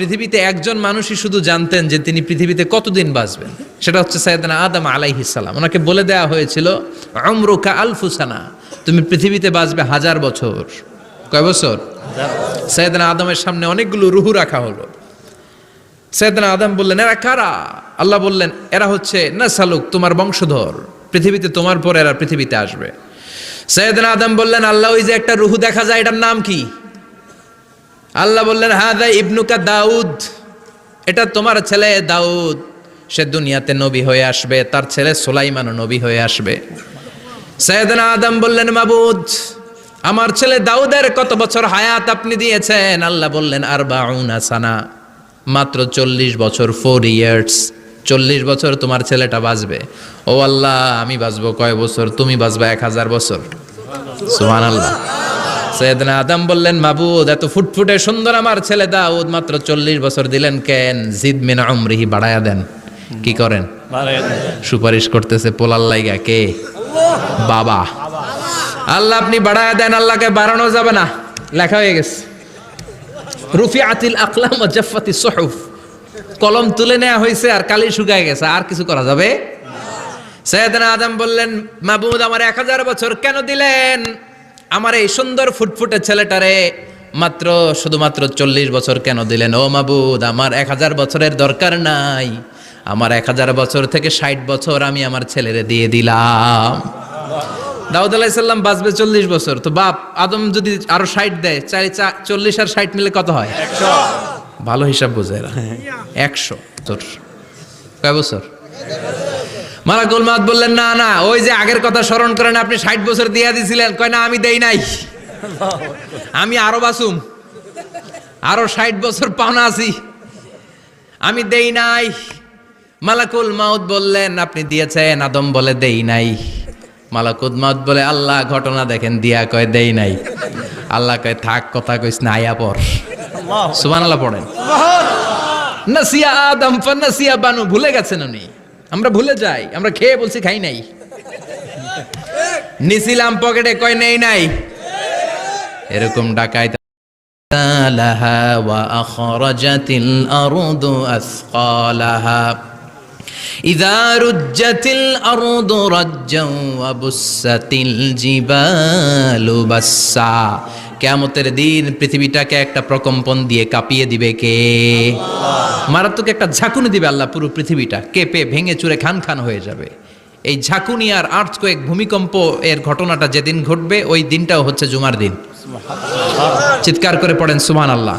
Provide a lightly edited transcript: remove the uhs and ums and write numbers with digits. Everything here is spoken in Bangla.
পৃথিবীতে একজন মানুষই শুধু জানতেন যে তিনি পৃথিবীতে কতদিন বাঁচবেন, সেটা হচ্ছে সাইয়েদনা আদম আলাইহিস সালাম। ওনাকে বলে দেওয়া হয়েছিল উমরুকা আলফু সানা, তুমি পৃথিবীতে বাঁচবে 1000 বছর। কয় বছর? সাইয়েদনা আদমের সামনে অনেকগুলো রুহু রাখা হলো। সাইয়েদনা আদম বললেন, এরা কারা? আল্লাহ বললেন, এরা হচ্ছে নাসালুক, তোমার বংশধর, পৃথিবীতে তোমার পর এরা পৃথিবীতে আসবে। সাইয়েদনা আদম বললেন, আল্লাহ ওই যে একটা রুহু দেখা যায়, এটার নাম কি? আল্লাহ বললেন, হাদা ইবনুকা দাউদ, এটা তোমার ছেলে দাউদ, সে দুনিয়াতে নবী হয়ে আসবে, তার ছেলে সুলাইমানও নবী হয়ে আসবে। সাইয়েদনা আদম বললেন, মাবুদ, আমার ছেলে দাউদের কত বছর হায়াত আপনি দিয়েছেন? আল্লাহ বললেন, 40 সানা, মাত্র 40 বছর, 4 ইয়ার্স, 40 বছর তোমার ছেলেটা বাঁচবে। ও আল্লাহ, আমি বাঁচবো কয় বছর? তুমি বাঁচবা 1000 বছর। সুবহানাল্লাহ। সাইয়েদনা আদম বললেন, মাবুদ, এত ফুটফুটে সুন্দর আমার ছেলে দাউদ, মাত্র 40 বছর দিলেন কেন? জিদ মিন উমরিহি, বাড়ায়া দেন। কি করেন? সুপারিশ করতেছে পোলার লাইগা কে? বাবা। আল্লাহ আপনি বাড়ায়া দেন। আল্লাহকে বাড়ানো যাবে না, লেখা হয়ে গেছে। রুফিআতিল আকলাম ওয়া জাফফাতিস সুহুফ, কলম তুলে নেওয়া হয়েছে আর কালি শুকায় গেছে, আর কিছু করা যাবে? সাইয়েদনা আদম বললেন, মাবুদ, আমার 1000 বছর কেন দিলেন? আমার এই সুন্দর ফুটফুটে ছেলেটারে মাত্র শুধুমাত্র 40 বছর কেন দিলেন? ও মাবুদ, আমার 1000 বছরের দরকার নাই, আমার 1000 বছর থেকে 60 বছর আমি আমার ছেলেরে দিয়ে দিলাম। দাউদ আলাইহিস সালাম বাঁচবে 40 বছর, তো বাপ আদম যদি আরো 60 দেয়, 40 আর 60 মিলে কত হয়? 100। ভালো হিসাব বোঝে এরা। 100 তোর কয় বছর? মালাকুল মাউত বললেন, না না, ওই যে আগের কথা স্মরণ করেন, আপনি 60 বছর দিয়া দিছিলেন। কয় না, আমি দেই নাই, আমি আরো বাঁচুম, আরো 60 বছর পাওনা আছি, আমি দেই নাই। মালাকুল মাউত বললেন, আপনি দিয়েছেন। আদম বলে, দেই নাই। মালাকুল মাউত বলে, আল্লাহ ঘটনা দেখেন, দিয়া কয় দেই নাই। আল্লাহ কয়, থাক, কথা কইস না, আয়া পড়। সুবহানাল্লাহ পড়েন। নাসিয়া আদম ফানাসিয়া বানু, ভুলে গেছেন উনি। আমরা ভুলে যাই, আমরা খেয়ে বলছি খাই নাই, নিছিলাম পকেটে, কয় নেই নাই। এরকম ডাকাইত। লাহা ওয়া আখরাজাতিল আরদু আসকালাহা ইযা রুজ্জাতিল আরদু রাজ্জান ওয়া বুসাতিল জিবালু বাসসা। কিয়ামতের দিন পৃথিবীটাকে একটা প্রকম্পন দিয়ে কাঁপিয়ে দিবে কে? মারাত্মক একটা ঝাঁকুনি দিবে আল্লাহ, পুরো পৃথিবীটা কেঁপে ভেঙে চুরে খান খান হয়ে যাবে। এই ঝাঁকুনি আর আর্থকোয়েক, ভূমিকম্প এর ঘটনাটা যেদিন ঘটবে, ওই দিনটাও হচ্ছে জুমার দিন। চিৎকার করে পড়েন সুবহানাল্লাহ।